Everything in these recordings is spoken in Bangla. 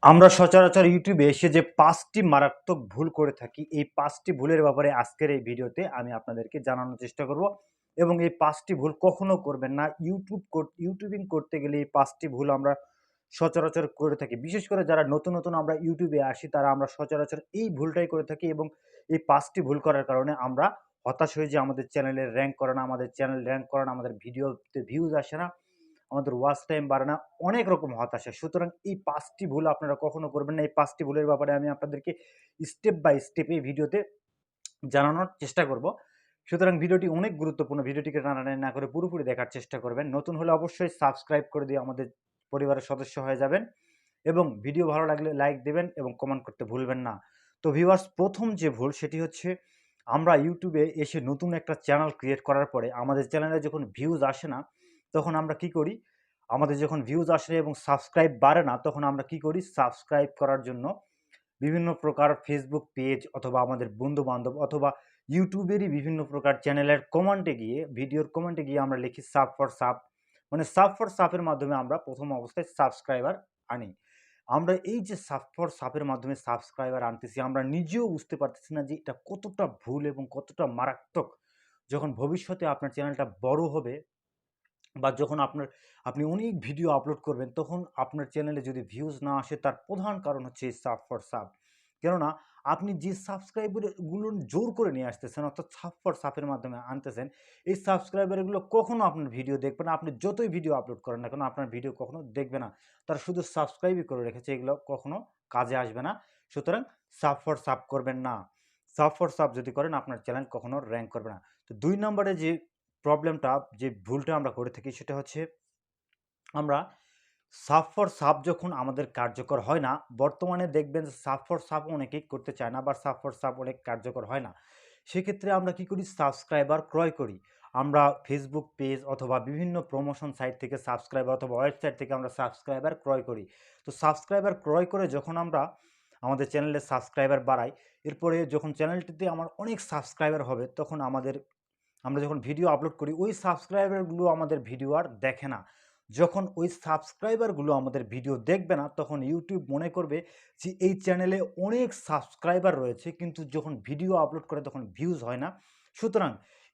আমরা সচরাচর ইউটিউবে এসে যে ৫টি মারাত্মক ভুল করে থাকি, এই ৫টি ভুলের ব্যাপারে আজকের এই ভিডিওতে আমি আপনাদেরকে জানানোর চেষ্টা করব এবং এই ৫টি ভুল কখনো করবেন না। ইউটিউবিং করতে গেলে এই ৫টি ভুল আমরা সচরাচর করে থাকি। বিশেষ করে যারা নতুন আমরা ইউটিউবে আসি তারা আমরা সচরাচর এই ভুলটাই করে থাকি এবং এই ৫টি ভুল করার কারণে আমরা হতাশ হয়ে যাই। আমাদের চ্যানেলের র্যাঙ্ক করে না, আমাদের চ্যানেল র্যাঙ্ক করে না, আমাদের ভিডিওতে ভিউজ আসে না, আমাদের ওয়াচ টাইম বাড়ে না, অনেক রকম হতাশা। সুতরাং এই ৫টি ভুল আপনারা কখনো করবেন না। এই ৫টি ভুলের ব্যাপারে আমি আপনাদেরকে স্টেপ বাই স্টেপ এই ভিডিওতে জানানোর চেষ্টা করব। সুতরাং ভিডিওটি অনেক গুরুত্বপূর্ণ। ভিডিওটিকে টানাটানি না করে পুরোপুরি দেখার চেষ্টা করবেন। নতুন হলে অবশ্যই সাবস্ক্রাইব করে দিয়ে আমাদের পরিবারের সদস্য হয়ে যাবেন এবং ভিডিও ভালো লাগলে লাইক দেবেন এবং কমেন্ট করতে ভুলবেন না। তো ভিউয়ার্স, প্রথম যে ভুল সেটি হচ্ছে আমরা ইউটিউবে এসে নতুন একটা চ্যানেল ক্রিয়েট করার পরে আমাদের চ্যানেলে যখন ভিউজ আসে না তখন আমরা কি করি, আমাদের যখন ভিউজ আসে এবং সাবস্ক্রাইব বাড়ে না তখন আমরা কি করি, সাবস্ক্রাইব করার জন্য বিভিন্ন প্রকার ফেসবুক পেজ অথবা আমাদের বন্ধু বান্ধব অথবা ইউটিউবেরই বিভিন্ন প্রকার চ্যানেলের কমেন্টে গিয়ে, ভিডিওর কমেন্টে গিয়ে আমরা লিখি সাব ফর সাব, মানে সাব ফর সাবের মাধ্যমে আমরা প্রথম অবস্থায় সাবস্ক্রাইবার আনি। আমরা এই যে সাব ফর সাবের মাধ্যমে সাবস্ক্রাইবার আনতেছি, আমরা নিজেও বুঝতে পারতেছি না যে এটা কতটা ভুল এবং কতটা মারাত্মক। যখন ভবিষ্যতে আপনার চ্যানেলটা বড় হবে বা যখন আপনি অনেক ভিডিও আপলোড করবেন তখন আপনার চ্যানেলে যদি ভিউজ না আসে তার প্রধান কারণ হচ্ছে এই সাব ফর সাব। কেননা আপনি যে সাবস্ক্রাইবারগুলো জোর করে নিয়ে আসতেছেন অর্থাৎ সাব ফর সাবের মাধ্যমে আনতেছেন, এই সাবস্ক্রাইবারগুলো কখনো আপনার ভিডিও দেখবে না। আপনি যতই ভিডিও আপলোড করেন না কেন আপনার ভিডিও কখনো দেখবে না। তারা শুধু সাবস্ক্রাইবই করে রেখেছে, এগুলো কখনো কাজে আসবে না। সুতরাং সাব ফর সাব করবেন না। সাব ফর সাব যদি করেন আপনার চ্যানেল কখনো র্যাঙ্ক করবে না। তো ২ নম্বরে যে প্রবলেমটা, যে ভুলটা আমরা করে থাকি সেটা হচ্ছে আমরা সাব ফর সাব যখন আমাদের কার্যকর হয় না, বর্তমানে দেখবেন যে সাব ফর সাব অনেকেই করতে চায় না বা সাব ফর সাব অনেক কার্যকর হয় না। সেক্ষেত্রে আমরা কি করি, সাবস্ক্রাইবার ক্রয় করি। আমরা ফেসবুক পেজ অথবা বিভিন্ন প্রমোশন সাইট থেকে সাবস্ক্রাইবার অথবা ওয়েবসাইট থেকে আমরা সাবস্ক্রাইবার ক্রয় করি। তো সাবস্ক্রাইবার ক্রয় করে যখন আমরা আমাদের চ্যানেলে সাবস্ক্রাইবার বাড়াই, এরপরে যখন চ্যানেলটিতে আমার অনেক সাবস্ক্রাইবার হবে তখন আমরা যখন ভিডিও আপলোড করি ওই সাবস্ক্রাইবারগুলো আমাদের ভিডিও আর দেখে না। যখন ওই সাবস্ক্রাইবারগুলো আমাদের ভিডিও দেখবে না তখন ইউটিউব মনে করবে যে এই চ্যানেলে অনেক সাবস্ক্রাইবার রয়েছে কিন্তু যখন ভিডিও আপলোড করে তখন ভিউজ হয় না। সুতরাং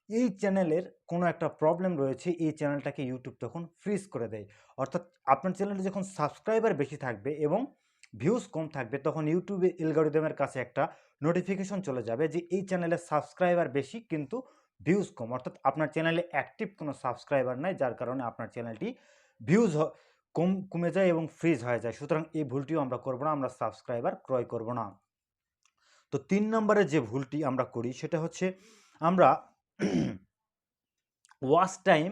এই চ্যানেলের কোনো একটা প্রবলেম রয়েছে, এই চ্যানেলটাকে ইউটিউব তখন ফ্রিজ করে দেয়। অর্থাৎ আপনার চ্যানেলে যখন সাবস্ক্রাইবার বেশি থাকবে এবং ভিউজ কম থাকবে তখন ইউটিউবে অ্যালগরিদমের কাছে একটা নোটিফিকেশন চলে যাবে যে এই চ্যানেলে সাবস্ক্রাইবার বেশি কিন্তু ভিউজ কম, অর্থাৎ আপনার চ্যানেলে অ্যাক্টিভ কোনো সাবস্ক্রাইবার নাই যার কারণে আপনার চ্যানেলটি ভিউজ কমে যায় এবং ফ্রিজ হয়ে যায়। সুতরাং এই ভুলটিও আমরা করব না, আমরা সাবস্ক্রাইবার ক্রয় করব না। তো ৩ নম্বরে যে ভুলটি আমরা করি সেটা হচ্ছে আমরা ওয়াচ টাইম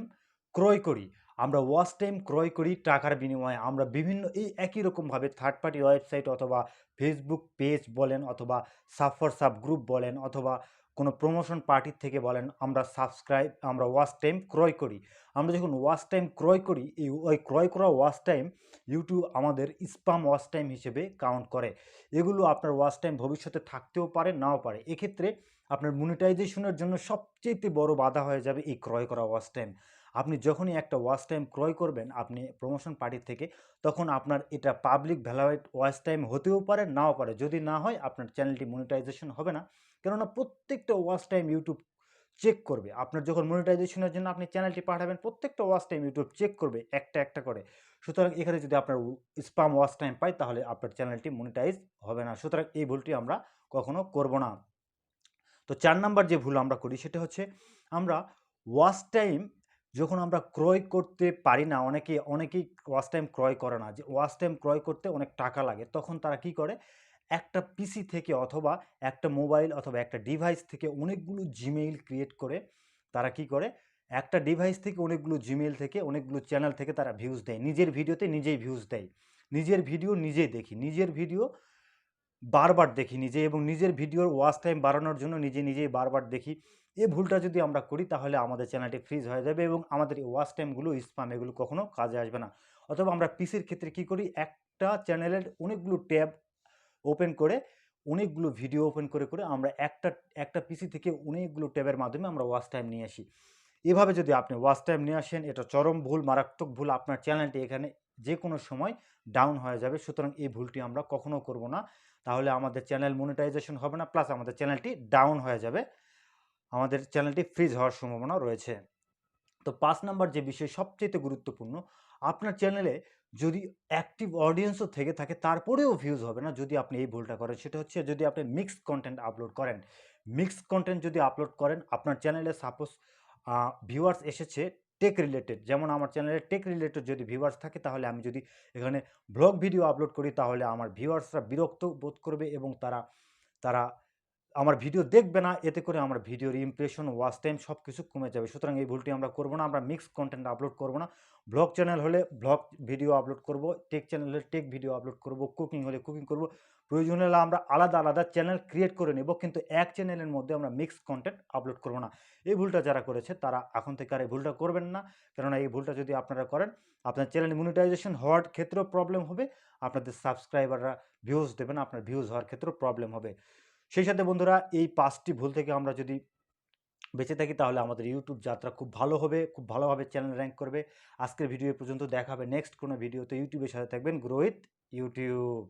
ক্রয় করি। আমরা ওয়াচ টাইম ক্রয় করি টাকার বিনিময়ে। আমরা বিভিন্ন এই একই রকমভাবে থার্ড পার্টি ওয়েবসাইট অথবা ফেসবুক পেজ বলেন অথবা সাব ফর সাব গ্রুপ বলেন অথবা কোনো প্রমোশন পার্টির থেকে বলেন, আমরা ওয়াচ টাইম ক্রয় করি। আমরা যখন ওয়াচ টাইম ক্রয় করি ওই ক্রয় করা ওয়াচ টাইম ইউটিউব আমাদের স্পাম ওয়াচ টাইম হিসেবে কাউন্ট করে। এগুলো আপনার ওয়াচ টাইম ভবিষ্যতে থাকতেও পারে নাও পারে। এক্ষেত্রে আপনার মনিটাইজেশনের জন্য সবচেয়ে বড় বাধা হয়ে যাবে এই ক্রয় করা ওয়াচ টাইম। আপনি যখনই একটা ওয়াচ টাইম ক্রয় করবেন আপনি প্রমোশন পার্টি থেকে, তখন আপনার এটা পাবলিক ভ্যালিড ওয়াচ টাইম হতেও পারে নাও পারে। যদি না হয় আপনার চ্যানেলটি মনিটাইজেশন হবে না, কেননা প্রত্যেকটা ওয়াচ টাইম ইউটিউব চেক করবে। আপনার যখন মনিটাইজেশনের জন্য আপনি চ্যানেলটি পাঠাবেন প্রত্যেকটা ওয়াচ টাইম ইউটিউব চেক করবে একটা করে। সুতরাং এখানে যদি আপনার স্পাম ওয়াচ টাইম পায় তাহলে আপনার চ্যানেলটি মনিটাইজ হবে না। সুতরাং এই ভুলটি আমরা কখনো করব না। তো ৪ নাম্বার যে ভুল আমরা করি সেটা হচ্ছে আমরা ওয়াচ টাইম যখন আমরা ক্রয় করতে পারি না, অনেকেই ওয়াচ টাইম ক্রয় করে না। যে ওয়াচ টাইম ক্রয় করতে অনেক টাকা লাগে তখন তারা কি করে, একটা পিসি থেকে অথবা একটা মোবাইল অথবা একটা ডিভাইস থেকে অনেকগুলো জিমেইল ক্রিয়েট করে তারা কি করে, একটা ডিভাইস থেকে অনেকগুলো জিমেইল থেকে অনেকগুলো চ্যানেল থেকে তারা ভিউজ দেয়। নিজের ভিডিওতে নিজেই ভিউজ দেয়। নিজের ভিডিও নিজেই দেখি, নিজের ভিডিও বারবার দেখি নিজে এবং নিজের ভিডিওর ওয়াচ টাইম বাড়ানোর জন্য নিজেই বারবার দেখি। এই ভুলটা যদি আমরা করি তাহলে আমাদের চ্যানেলটি ফ্রিজ হয়ে যাবে এবং আমাদের এই ওয়াচ টাইমগুলো স্পাম এগুলো কখনো কাজে আসবে না। অথবা আমরা পিসির ক্ষেত্রে কি করি, একটা চ্যানেলের অনেকগুলো ট্যাব ওপেন করে অনেকগুলো ভিডিও ওপেন করে আমরা একটা পিসি থেকে অনেকগুলো ট্যাবের মাধ্যমে আমরা ওয়াচ টাইম নিয়ে আসি। এভাবে যদি আপনি ওয়াচ টাইম নিয়ে আসেন, এটা চরম ভুল, মারাত্মক ভুল। আপনার চ্যানেলটি এখানে যে কোনো সময় ডাউন হয়ে যাবে। সুতরাং এই ভুলটি আমরা কখনো করব না। তাহলে আমাদের চ্যানেল মনিটাইজেশন হবে না, প্লাস আমাদের চ্যানেলটি ডাউন হয়ে যাবে, আমাদের চ্যানেলটি ফ্রিজ হওয়ার সম্ভাবনা রয়েছে। তো 5 নাম্বার যে বিষয় সবচেয়ে গুরুত্বপূর্ণ, আপনার চ্যানেলে যদি অ্যাক্টিভ অডিয়েন্সও থেকে থাকে তারপরেও ভিউজ হবে না যদি আপনি এই ভুলটা করেন। সেটা হচ্ছে যদি আপনি মিক্সড কন্টেন্ট আপলোড করেন। মিক্সড কন্টেন্ট যদি আপলোড করেন, আপনার চ্যানেলে সাপোজ ভিউয়ার্স এসেছে টেক রিলেটেড, যেমন আমার চ্যানেলে টেক রিলেটেড যদি ভিউয়ার্স থাকে, তাহলে আমি যদি এখানে ব্লগ ভিডিও আপলোড করি তাহলে আমার ভিউয়ার্সরা বিরক্ত বোধ করবে এবং তারা তারা আমার ভিডিও দেখবে না। এতে করে আমার ভিডিওর ইমপ্রেশন, ওয়াচ টাইম সব কিছু কমে যাবে। সুতরাং এই ভুলটি আমরা করব না। আমরা মিক্সড কন্টেন্ট আপলোড করব না। ব্লগ চ্যানেল হলে ব্লগ ভিডিও আপলোড করব, টেক চ্যানেল হলে টেক ভিডিও আপলোড করব, কুকিং হলে কুকিং করব। প্রয়োজন হলে আমরা আলাদা আলাদা চ্যানেল ক্রিয়েট করে নেব, কিন্তু এক চ্যানেলের মধ্যে আমরা মিক্সড কন্টেন্ট আপলোড করব না। এই ভুলটা যারা করেছে তারা এখন থেকে আর এই ভুলটা করবেন না। কেননা এই ভুলটা যদি আপনারা করেন, আপনার চ্যানেল মনিটাইজেশন হওয়ার ক্ষেত্রেও প্রবলেম হবে, আপনাদের সাবস্ক্রাইবাররা ভিউজ দেবে না, আপনার ভিউজ হওয়ার ক্ষেত্রেও প্রবলেম হবে। সেই সাথে বন্ধুরা, এই 5টি ভুল থেকে আমরা যদি বেঁচে থাকি তাহলে আমাদের ইউটিউব যাত্রা খুব ভালো হবে, খুব ভালোভাবে চ্যানেল র্যাঙ্ক করবে। আজকের ভিডিও পর্যন্ত, দেখা হবে নেক্সট কোনো ভিডিওতে। ইউটিউবের সাথে থাকবেন, গ্রো উইথ ইউটিউব।